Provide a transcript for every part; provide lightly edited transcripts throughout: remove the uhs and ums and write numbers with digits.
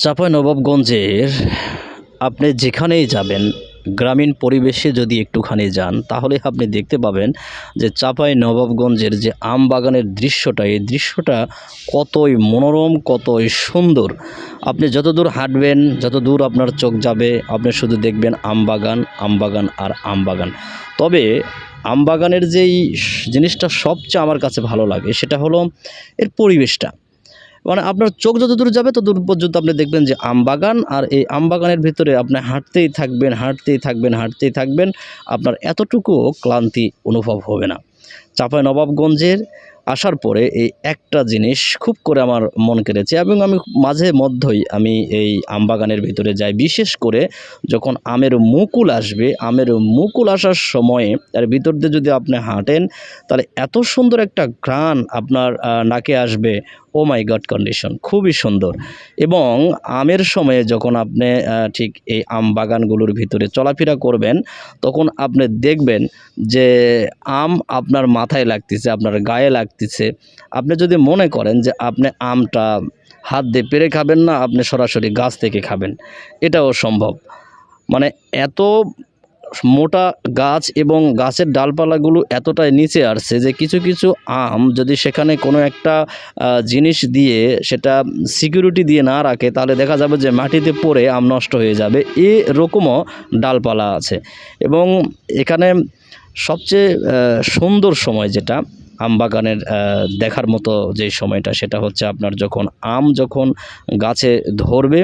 চাঁপাইনবাবগঞ্জের আপনি যেখানেই যাবেন, গ্রামীণ পরিবেশে যদি একটুখানি যান তাহলে আপনি দেখতে পাবেন যে চাঁপাইনবাবগঞ্জের যে আম বাগানের দৃশ্যটা, এই দৃশ্যটা কতই মনোরম, কতই সুন্দর। আপনি যতদূর হাঁটবেন, যতদূর আপনার চোখ যাবে, আপনি শুধু দেখবেন আম বাগান, আম বাগান আর আম বাগান। তবে আম বাগানের যেই জিনিসটা সবচেয়ে আমার কাছে ভালো লাগে সেটা হলো এর পরিবেশটা। মানে আপনার চোখ যতদূর যাবে ততদূর পর্যন্ত আপনি দেখবেন যে আম বাগান, আর এই আম বাগানের ভিতরে আপনি হাঁটতেই থাকবেন, হাঁটতেই থাকবেন, হাঁটতেই থাকবেন। আপনার এতটুকুও ক্লান্তি অনুভব হবে না। চাঁপাইনবাবগঞ্জের আসার পরে এই একটা জিনিস খুব করে আমার মন কেড়েছে, এবং আমি মাঝে মধ্যেই আমি এই আম বাগানের ভিতরে যাই। বিশেষ করে যখন আমের মুকুল আসবে, আমের মুকুল আসার সময়ে এর ভিতর দিয়ে যদি আপনি হাঁটেন তাহলে এত সুন্দর একটা ঘ্রাণ আপনার নাকে আসবে। ও মাই গড কন্ডিশন খুবই সুন্দর। এবং আমের সময়ে যখন আপনি ঠিক এই আম বাগানগুলোর ভিতরে চলাফেরা করবেন, তখন আপনি দেখবেন যে আম আপনার মাথায় লাগতেছে, আপনার গায়ে লাগতেছে। আপনি যদি মনে করেন যে আপনি আমটা হাত দিয়ে পেড়ে খাবেন না, আপনি সরাসরি গাছ থেকে খাবেন, এটাও সম্ভব। মানে এত মোটা গাছ, এবং গাছের ডালপালাগুলো এতটাই নিচে আসছে যে কিছু কিছু আম যদি সেখানে কোনো একটা জিনিস দিয়ে, সেটা সিকিউরিটি দিয়ে না রাখে, তাহলে দেখা যাবে যে মাটিতে পড়ে আম নষ্ট হয়ে যাবে। এরকমও ডালপালা আছে। এবং এখানে সবচেয়ে সুন্দর সময় যেটা আম বাগানের দেখার মতো যে সময়টা, সেটা হচ্ছে আপনার যখন গাছে ধরবে,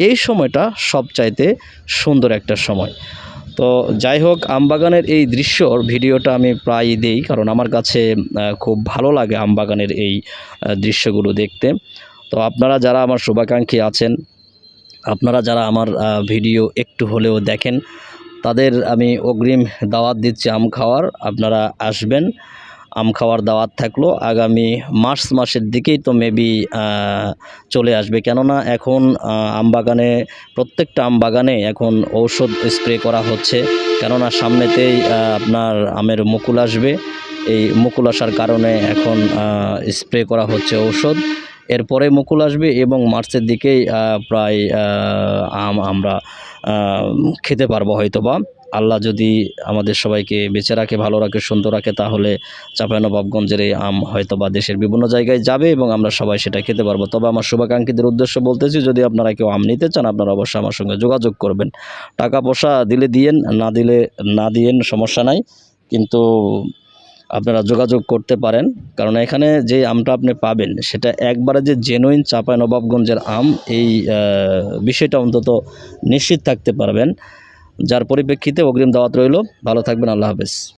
এই সময়টা সবচাইতে সুন্দর একটা সময়। তো যাই হোক, আমবাগানের এই দৃশ্যর ভিডিওটা আমি প্রায়ই দেই, কারণ আমার কাছে খুব ভালো লাগে আমবাগানের এই দৃশ্যগুলো দেখতে। তো আপনারা যারা আমার শুভাকাঙ্ক্ষী আছেন, আপনারা যারা আমার ভিডিও একটু হলেও দেখেন, তাদের আমি অগ্রিম দাওয়াত দিচ্ছি আম খাওয়ার। আপনারা আসবেন, আম খাওয়ার দাওয়াত থাকলো। আগামী মার্চ মাসের দিকেই তো মেবি চলে আসবে, কেননা এখন আমবাগানে, প্রত্যেকটা আম বাগানে এখন ঔষধ স্প্রে করা হচ্ছে। কেননা সামনেতেই আপনার আমের মুকুল আসবে। এই মুকুল আসার কারণে এখন স্প্রে করা হচ্ছে ঔষধ। এরপরে মুকুল আসবে এবং মার্চের দিকেই প্রায় আম আমরা খেতে পারবো হয়তোবা। আল্লাহ যদি আমাদের সবাইকে বেঁচে রাখে, ভালো রাখে, সুন্দর রাখে, তাহলে চাঁপাইনবাবগঞ্জের এই আম হয়তোবা দেশের বিভিন্ন জায়গায় যাবে এবং আমরা সবাই সেটা খেতে পারবো। তবে আমার শুভাকাঙ্ক্ষীদের উদ্দেশ্য বলতেছি, যদি আপনারা কেউ আম নিতে চান, আপনারা অবশ্যই আমার সঙ্গে যোগাযোগ করবেন। টাকা পয়সা দিলে দিয়েন, না দিলে না দিয়েন, সমস্যা নাই, কিন্তু আপনারা যোগাযোগ করতে পারেন। কারণ এখানে যে আমটা আপনি পাবেন সেটা একবারে যে জেনুইন চাঁপাইনবাবগঞ্জের আম, এই বিষয়টা অন্তত নিশ্চিত থাকতে পারবেন। যার পরিপ্রেক্ষিতে অগ্রিম দাওয়াত রইল। ভালো থাকবেন। আল্লাহ হাফেজ।